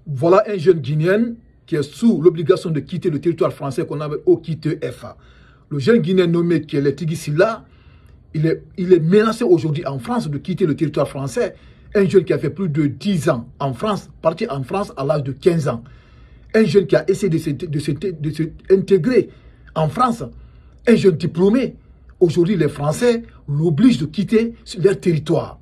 Voilà un jeune Guinéen qui est sous l'obligation de quitter le territoire français qu'on appelle OQTF. Le jeune Guinéen nommé Kélé Tigui Sylla, il est menacé aujourd'hui en France de quitter le territoire français. Un jeune qui a fait plus de 10 ans en France, parti en France à l'âge de 15 ans. Un jeune qui a essayé de s'intégrer en France. Un jeune diplômé. Aujourd'hui, les Français l'obligent de quitter leur territoire.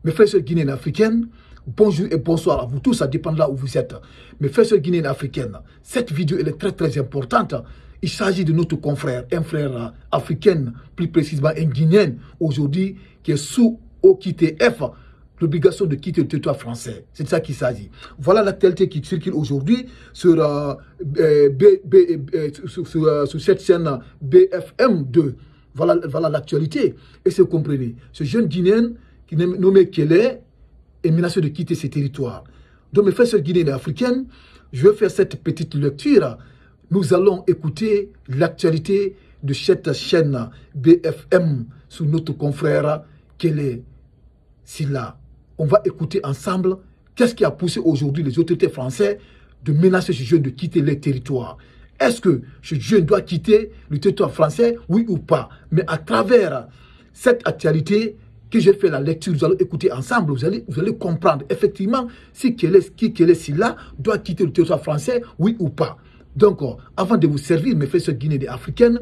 Mes frères et sœurs guinéennes africaines, bonjour et bonsoir à vous tous, ça dépend de là où vous êtes. Mes frères et sœurs guinéennes africaines, cette vidéo elle est très importante. Il s'agit de notre confrère, un frère africain, plus précisément un Guinéen, aujourd'hui, qui est sous OQTF, l'obligation de quitter le territoire français. C'est de ça qu'il s'agit. Voilà l'actualité qui circule aujourd'hui sur cette chaîne BFM2. Voilà l'actualité. Et c'est comprenez. Ce jeune Guinéen, qui est nommé Kélé, est menacé de quitter ses territoires. Donc mes frères et sœurs guinéennes et africaines, je vais faire cette petite lecture. Nous allons écouter l'actualité de cette chaîne BFM sous notre confrère Kélé Sylla. On va écouter ensemble qu'est-ce qui a poussé aujourd'hui les autorités françaises de menacer ce jeune de quitter les territoires. Est-ce que ce jeune doit quitter le territoire français, oui ou pas? Mais à travers cette actualité que j'ai fait la lecture, nous allons écouter ensemble, vous allez comprendre effectivement si Kélé Sylla doit quitter le territoire français, oui ou pas. Donc, avant de vous servir, mes frères et sœurs guinéennes et africaines,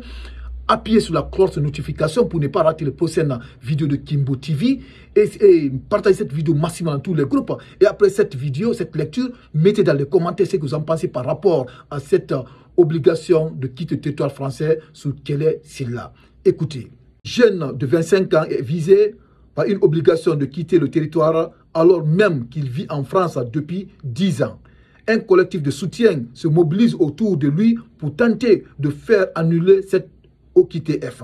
appuyez sur la cloche de notification pour ne pas rater les prochaines vidéos de Kimbo TV et partagez cette vidéo massivement dans tous les groupes. Et après cette vidéo, cette lecture, mettez dans les commentaires ce que vous en pensez par rapport à cette obligation de quitter le territoire français sous Kélé Sylla. Écoutez, jeune de 25 ans est visé par une obligation de quitter le territoire alors même qu'il vit en France depuis 10 ans. Un collectif de soutien se mobilise autour de lui pour tenter de faire annuler cette OQTF.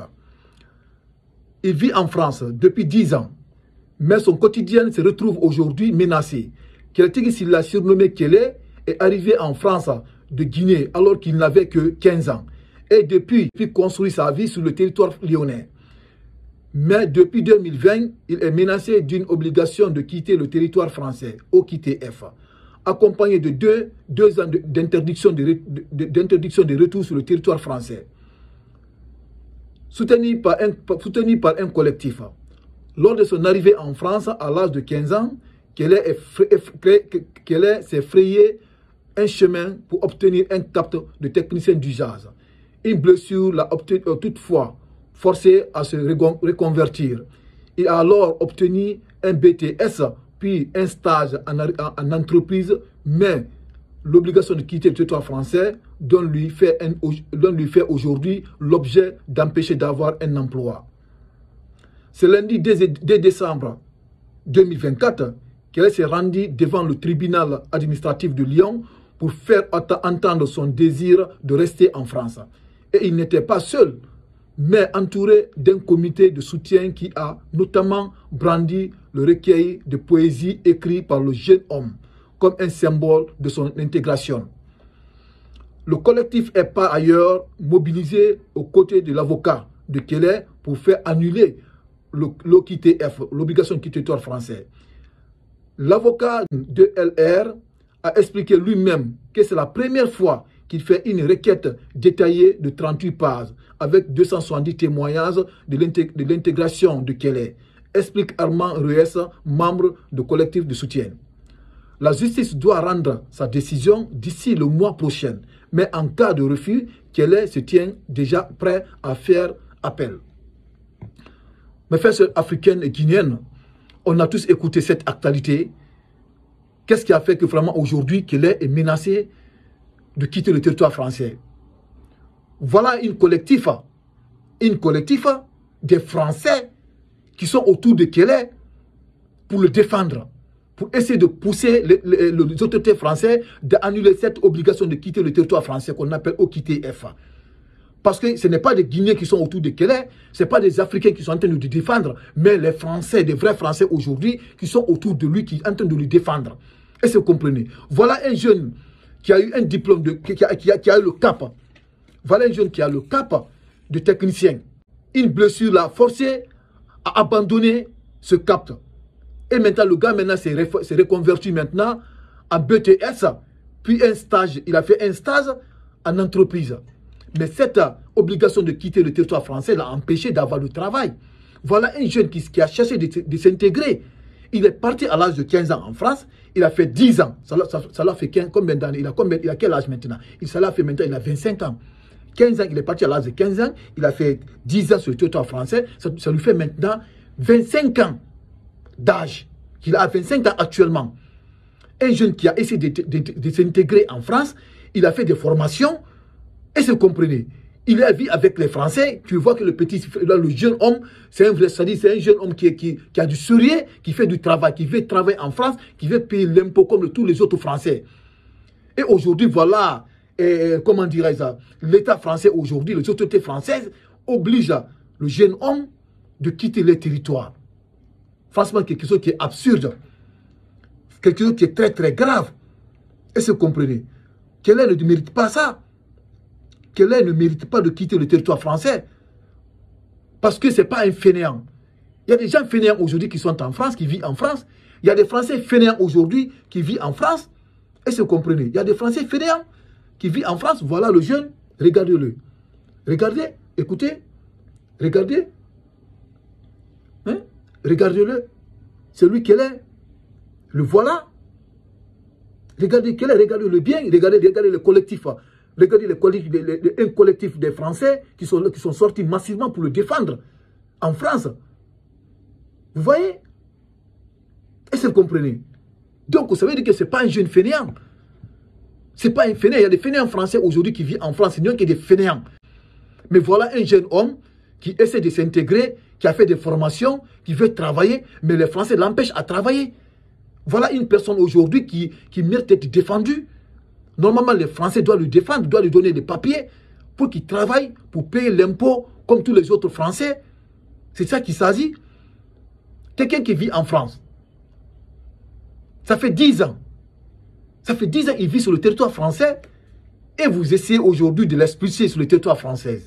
Il vit en France depuis 10 ans, mais son quotidien se retrouve aujourd'hui menacé. Kélé Tigui Sylla, surnommé Kélé, est arrivé en France de Guinée alors qu'il n'avait que 15 ans. Et depuis, il construit sa vie sur le territoire lyonnais. Mais depuis 2020, il est menacé d'une obligation de quitter le territoire français, OQTF, accompagné de deux ans d'interdiction de retour sur le territoire français. Soutenu par un collectif. Lors de son arrivée en France à l'âge de 15 ans, Kélé s'est frayé un chemin pour obtenir un capte de technicien du jazz. Une blessure l'a toutefois forcé à se reconvertir. Il a alors obtenu un BTS, puis un stage en entreprise, mais l'obligation de quitter le territoire français donne lui fait aujourd'hui l'objet d'empêcher d'avoir un emploi. Ce lundi 2 décembre 2024, Kélé s'est rendu devant le tribunal administratif de Lyon pour faire entendre son désir de rester en France. Et il n'était pas seul, mais entouré d'un comité de soutien qui a notamment brandi le recueil de poésie écrit par le jeune homme comme un symbole de son intégration. Le collectif est par ailleurs mobilisé aux côtés de l'avocat de Kélé pour faire annuler l'OQTF, l'obligation de quitter le territoire français. L'avocat de LR a expliqué lui-même que c'est la première fois qu'il fait une requête détaillée de 38 pages avec 270 témoignages de l'intégration de Kélé, explique Armand Rues, membre du collectif de soutien. La justice doit rendre sa décision d'ici le mois prochain, mais en cas de refus, Kélé se tient déjà prêt à faire appel. Mes frères africaines et guinéennes, on a tous écouté cette actualité. Qu'est-ce qui a fait que vraiment aujourd'hui Kélé est menacé de quitter le territoire français? Voilà une collectif des Français qui sont autour de Kélé pour le défendre, pour essayer de pousser les autorités françaises d'annuler cette obligation de quitter le territoire français qu'on appelle OQTF. Parce que ce n'est pas des Guinéens qui sont autour de Kélé, ce n'est pas des Africains qui sont en train de le défendre, mais les Français, des vrais Français aujourd'hui, qui sont autour de lui, qui sont en train de le défendre. Est-ce que vous comprenez? Voilà un jeune qui a eu un diplôme, qui a eu le cap. Voilà un jeune qui a le cap de technicien. Une blessure l'a forcé à abandonner ce cap. Et maintenant, le gars s'est reconverti maintenant en BTS. puis un stage. Il a fait un stage en entreprise. Mais cette obligation de quitter le territoire français l'a empêché d'avoir le travail. Voilà un jeune qui a cherché de s'intégrer. Il est parti à l'âge de 15 ans en France. Il a fait 10 ans. Ça l'a fait combien d'années? Il a quel âge maintenant? Ça l'a fait maintenant, il a 25 ans. 15 ans, il est parti à l'âge de 15 ans. Il a fait 10 ans sur le territoire français. Ça lui fait maintenant 25 ans d'âge. Il a 25 ans actuellement. Un jeune qui a essayé de s'intégrer en France, il a fait des formations. Et vous comprenez, il a vu avec les Français, tu vois que le jeune homme, c'est un vrai, c'est un jeune homme qui a du sérieux, qui fait du travail, qui veut travailler en France, qui veut payer l'impôt comme tous les autres Français. Et aujourd'hui, voilà, comment dirais-je, l'État français aujourd'hui, les autorités françaises obligent le jeune homme de quitter les territoires. Franchement, quelque chose qui est absurde, quelque chose qui est très très grave. Et vous comprenez, Keller ne mérite pas ça. Keller ne mérite pas de quitter le territoire français. Parce que ce n'est pas un fainéant. Il y a des gens fainéants aujourd'hui qui sont en France, qui vivent en France. Il y a des Français fainéants aujourd'hui qui vivent en France. Et vous comprenez, il y a des Français fainéants qui vivent en France. Voilà le jeune, regardez-le. Regardez, écoutez, regardez. Hein? Regardez-le. C'est lui Keller. Le voilà. Regardez Keller, regardez-le bien. Regardez le collectif. Regardez un collectif des Français qui sont sortis massivement pour le défendre en France. Vous voyez? Est-ce que vous comprenez? Donc, ça veut dire que ce n'est pas un jeune fainéant. Ce n'est pas un fainéant. Il y a des fainéants français aujourd'hui qui vivent en France. Il n'y a que des fainéants. Mais voilà un jeune homme qui essaie de s'intégrer, qui a fait des formations, qui veut travailler, mais les Français l'empêchent à travailler. Voilà une personne aujourd'hui qui mérite d'être défendue. Normalement, les Français doivent le défendre, doivent lui donner des papiers pour qu'il travaille, pour payer l'impôt comme tous les autres Français. C'est ça qu'il s'agit. Quelqu'un qui vit en France, ça fait 10 ans. Ça fait 10 ans qu'il vit sur le territoire français et vous essayez aujourd'hui de l'expulser sur le territoire français.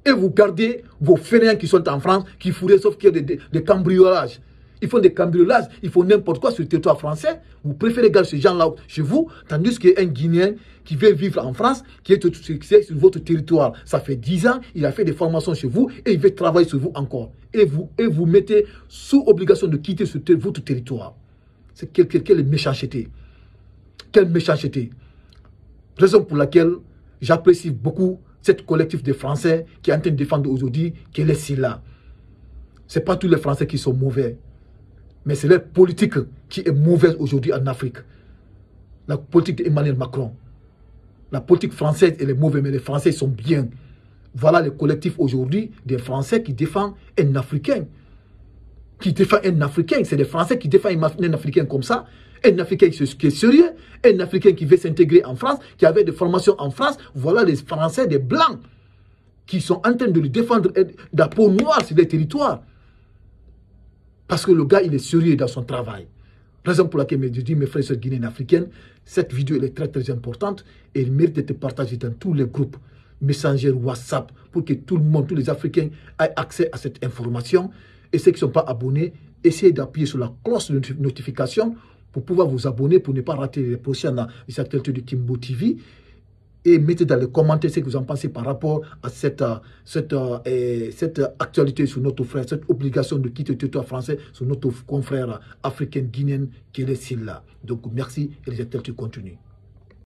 Et vous gardez vos fainéants qui sont en France, qui fourraient sauf qu'il y a des cambriolages. Ils font des cambriolages, ils font n'importe quoi sur le territoire français. Vous préférez garder ces gens-là chez vous, tandis qu'un Guinéen qui veut vivre en France, qui est sur votre territoire, ça fait 10 ans, il a fait des formations chez vous et il veut travailler sur vous encore. Et vous mettez sous obligation de quitter votre territoire. C'est quelle méchanceté. Quelle méchanceté. Raison pour laquelle j'apprécie beaucoup cette collectif de Français qui est en train de défendre aujourd'hui qu'elle est si là. Ce n'est pas tous les Français qui sont mauvais. Mais c'est leur politique qui est mauvaise aujourd'hui en Afrique. La politique d'Emmanuel Macron. La politique française, elle est mauvaise, mais les Français sont bien. Voilà le collectif aujourd'hui des Français qui défendent un Africain. Qui défend un Africain. C'est des Français qui défendent un Africain comme ça. Un Africain qui est sérieux. Un Africain qui veut s'intégrer en France, qui avait des formations en France. Voilà les Français, des Blancs, qui sont en train de le défendre de la peau noire sur les territoires. Parce que le gars, il est sérieux dans son travail. Raison pour laquelle je dis, mes frères et sœurs guinéens africains, cette vidéo elle est très très importante et elle mérite d'être partagée dans tous les groupes Messenger, WhatsApp, pour que tout le monde, tous les Africains aient accès à cette information. Et ceux qui ne sont pas abonnés, essayez d'appuyer sur la cloche de notification pour pouvoir vous abonner, pour ne pas rater les prochaines actualités de Kimbo TV. Et mettez dans les commentaires ce que vous en pensez par rapport à cette actualité sur notre frère, cette obligation de quitter le territoire français sur notre confrère africain guinéen qui est là. Donc merci et les actualités continuent.